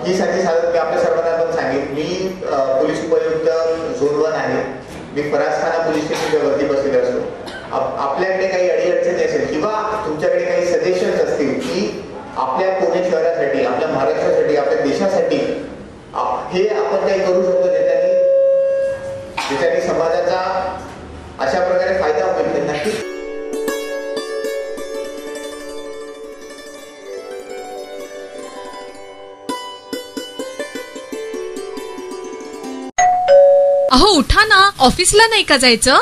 ही साठी साधन मी आपल्या सर्वांना पण सांगेन, मी पोलीस उपायुक्त झोन 1 आहे, मी फरासखाना पोलीस स्टेशनच्या वरती बसलेलो असतो। आपल्याकडे काही अडीअडचणी असेल किंवा तुमच्याकडे काही सजेशन्स असतील की आपल्या पुणे शहरासाठी, आपल्या महाराष्ट्रासाठी, आपल्या देशासाठी हे आपण काही करू शकतो ज्याच्याने समाजाचा अशा प्रकारे फायदा होईल, तर नक्कीच अहो उठा ना, ऑफिसला नाही का जायचं?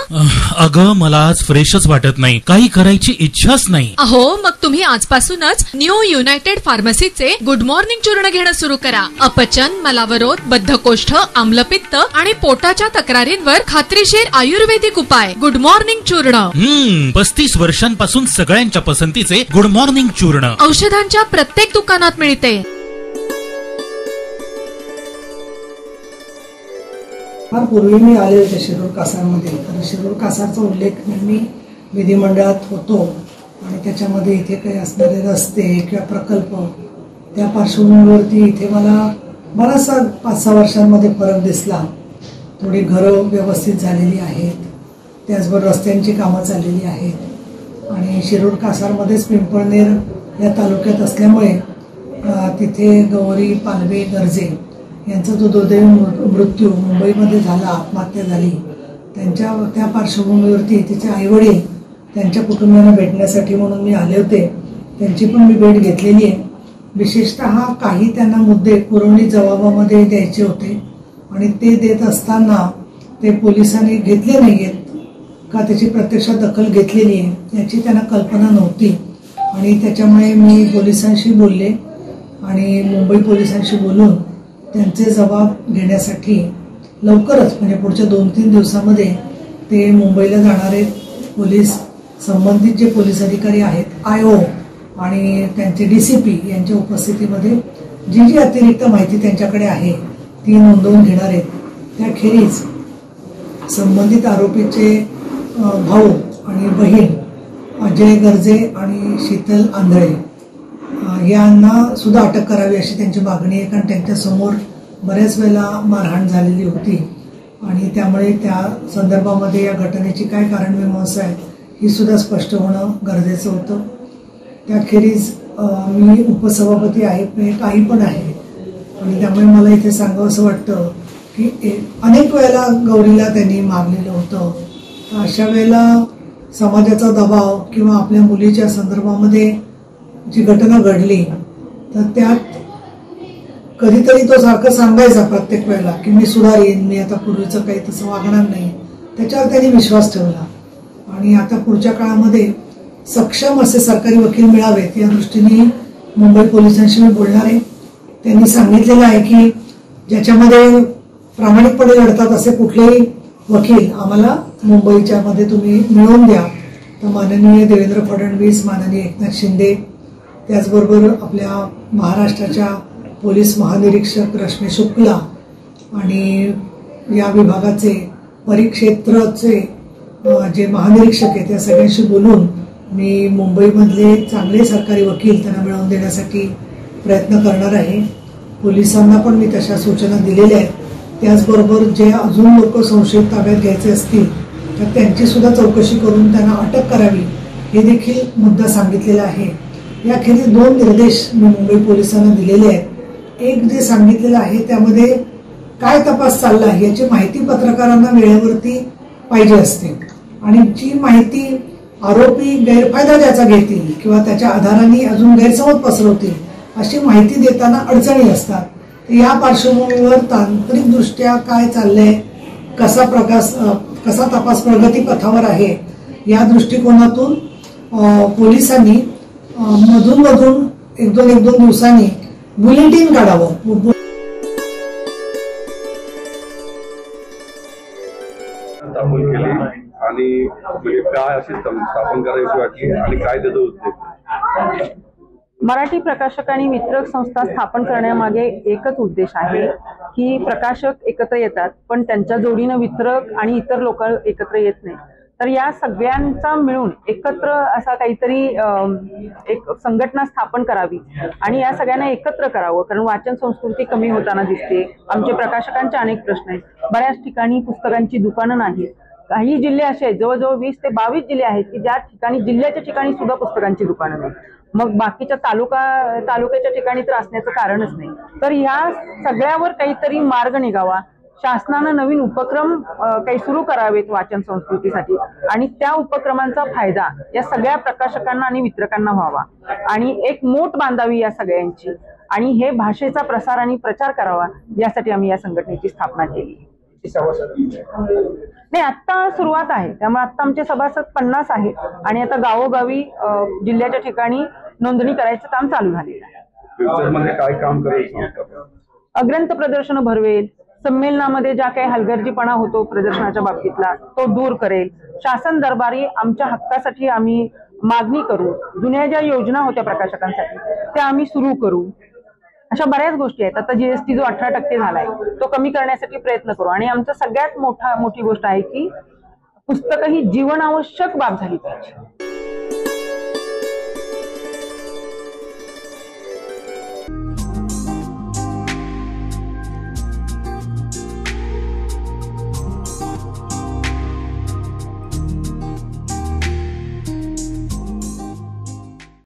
अगं मला आज फ्रेशच वाटत नाही, काही करायची इच्छाच नाही। अहो मग तुम्ही आजपासूनच न्यू युनायटेड फार्मसीचे गुड मॉर्निंग चूर्ण घेणं सुरू करा। अपचन, मलावरोध, बद्धकोष्ठ, आम्लपित्त आणि पोटाच्या तक्रारींवर खात्रीशीर आयुर्वेदिक उपाय गुड मॉर्निंग चूर्ण। 35 वर्षांपासून सगळ्यांच्या पसंतीचे गुड मॉर्निंग चूर्ण औषधांच्या प्रत्येक दुकानात मिळते। फार पूर्वी मी आले होते शिरूर कासारमध्ये, तर शिरूर कासारचा उल्लेख मी विधिमंडळात होतो आणि त्याच्यामध्ये इथे काही असणारे रस्ते किंवा प्रकल्प त्या पार्श्वभूमीवरती इथे मला बराचसा 5-6 वर्षांमध्ये फरक दिसला। थोडी घरं व्यवस्थित झालेली आहेत, त्याचबरोबर रस्त्यांची कामं चाललेली आहेत आणि शिरूर कासारमध्येच पिंपळनेर या तालुक्यात असल्यामुळे तिथे गौरी, पालवे, गर्जे यांचा जो दुर्दैवी मृत्यू मुंबईमध्ये झाला, आत्महत्या झाली, त्या पार्श्वभूमीवरती तिचे आईवडील त्यांच्या कुटुंबियांना भेटण्यासाठी म्हणून मी आले होते। त्यांची पण मी भेट घेतलेली आहे। विशेषतः काही त्यांना मुद्दे पुरवणी जबाबामध्ये द्यायचे होते आणि ते देत असताना ते पोलिसांनी घेतले नाहीयेत का त्याची प्रत्यक्षात दखल घेतलेली आहे याची त्यांना कल्पना नव्हती आणि त्याच्यामुळे मी पोलिसांशी बोलले आणि मुंबई पोलिसांशी बोलून त्यांचे जबाब घेण्यासाठी लवकरच म्हणजे पुढच्या 2-3 दिवसामध्ये ते मुंबईला जाणारे पोलीस, संबंधित जे पोलीस अधिकारी आहेत, IO आणि त्यांचे DCP यांच्या उपस्थितीमध्ये जी अतिरिक्त माहिती त्यांच्याकडे आहे ती नोंदवून घेणार आहेत। त्याखेरीज संबंधित आरोपीचे भाऊ आणि बहीण अजय गर्जे आणि शीतल आंधळे यांना सुद्धा अटक करावी अशी त्यांची मागणी आहे, कारण त्यांच्यासमोर बऱ्याच वेळेला मारहाण झालेली होती आणि त्यामुळे त्या संदर्भामध्ये या घटनेची काय कारणमीमांसा आहे ही सुद्धा स्पष्ट होणं गरजेचं होतं। त्याखेरीज मी उपसभापती आहे, काही पण आहे आणि त्यामुळे मला इथे सांगावं असं वाटतं की अनेक वेळेला गौरीला त्यांनी मारलेलं होतं, तर अशा वेळेला समाजाचा दबाव किंवा आपल्या मुलीच्या संदर्भामध्ये जी घटना घडली तर त्यात कधीतरी तो सारखं सांगायचा प्रत्येक वेळेला की मी सुधारीन, मी आता पूर्वीचं काही तसं वागणार नाही, त्याच्यावर त्यांनी विश्वास ठेवला आणि आता पुढच्या काळामध्ये सक्षम असे सरकारी वकील मिळावेत या दृष्टीने मुंबई पोलिसांशी मी बोलणार आहे। त्यांनी सांगितलेलं आहे की ज्याच्यामध्ये प्रामाणिकपणे लढतात असे कुठलेही वकील आम्हाला मुंबईच्या मध्ये तुम्ही मिळवून द्या। तर माननीय देवेंद्र फडणवीस, माननीय एकनाथ शिंदे, त्याचबरोबर आपल्या महाराष्ट्राच्या पोलीस महानिरीक्षक रश्मी शुक्ला आणि या विभागाचे परिक्षेत्राचे जे महानिरीक्षक आहेत त्या सगळ्यांशी बोलून मी मुंबईमधले चांगले सरकारी वकील त्यांना मिळवून देण्यासाठी प्रयत्न करणार आहे। पोलिसांना पण मी तशा सूचना दिलेल्या आहेत। त्याचबरोबर जे अजून लोक संशयित ताब्यात घ्यायचे असतील तर त्यांची सुद्धा चौकशी करून त्यांना अटक करावी हे देखील मुद्दा सांगितलेला आहे। याखेरीज 2 निर्देश मी मुंबई पोलिसांना दिलेले आहेत। एक जे सांगितलेलं आहे त्यामध्ये काय तपास चालला आहे याची माहिती पत्रकारांना वेळेवरती पाहिजे असते आणि जी माहिती आरोपी गैरफायदा ज्याचा घेतील किंवा त्याच्या आधाराने अजून गैरसमज पसरवतील अशी माहिती देताना अडचणी असतात। तर या पार्श्वभूमीवर तांत्रिकदृष्ट्या काय चाललंय, कसा तपास प्रगती पथावर आहे या दृष्टिकोनातून पोलिसांनी मधून 1-2 दिवसांनी बुलेटिन काढावं। आणि काय अशी स्थापन करायची वाटली आणि काय त्याचं उद्देश? मराठी प्रकाशक आणि वितरक संस्था स्थापन करण्यामागे एकच उद्देश आहे की प्रकाशक एकत्र येतात पण त्यांच्या जोडीनं वितरक आणि इतर लोक एकत्र येत नाही। तर या सगळ्यांचा मिळून एकत्र असा काहीतरी एक संघटना स्थापन करावी आणि या सगळ्यांना एकत्र करावं, कारण वाचन संस्कृती कमी होताना दिसते. आमचे प्रकाशकांचे अनेक प्रश्न आहेत. बऱ्याच ठिकाणी पुस्तकांची दुकानं नाहीत. काही जिल्हे असे आहेत, जवळजवळ 20 ते 22 जिल्हे आहेत की ज्या ठिकाणी जिल्ह्याच्या ठिकाणी सुद्धा पुस्तकांची दुकानं नाही. मग बाकीच्या तालुक्याच्या ठिकाणी तर असण्याचं कारणच नाही. तर ह्या सगळ्यावर काहीतरी मार्ग निघावा. शासनानं नवीन उपक्रम काही सुरू करावेत वाचन संस्कृतीसाठी आणि त्या उपक्रमांचा फायदा या सगळ्या प्रकाशकांना आणि वितरकांना व्हावा आणि एक मोठ बांधावी या सगळ्यांची आणि हे भाषेचा प्रसार आणि प्रचार करावा, यासाठी आम्ही या संघटनेची स्थापना केली. नाही, आता सुरुवात आहे, त्यामुळे आता आमचे सभासद 50 आहेत आणि आता गावोगावी जिल्ह्याच्या ठिकाणी नोंदणी करायचं काम चालू झालेलं आहे. फ्युचरमध्ये काय काम करायचं? ग्रंथ प्रदर्शन भरवेल, संमेलनामध्ये ज्या काही हलगर्जीपणा होतो प्रदर्शनाच्या बाबतीतला तो दूर करेल, शासन दरबारी आमच्या हक्कासाठी आम्ही मागणी करू, जुन्या ज्या योजना होत्या प्रकाशकांसाठी त्या आम्ही सुरू करू. अशा बऱ्याच गोष्टी आहेत. आता जीएसटी जो 18% झालाय तो कमी करण्यासाठी प्रयत्न करू आणि आमचं सगळ्यात मोठी गोष्ट आहे की पुस्तकं ही जीवनावश्यक बाब झाली पाहिजे.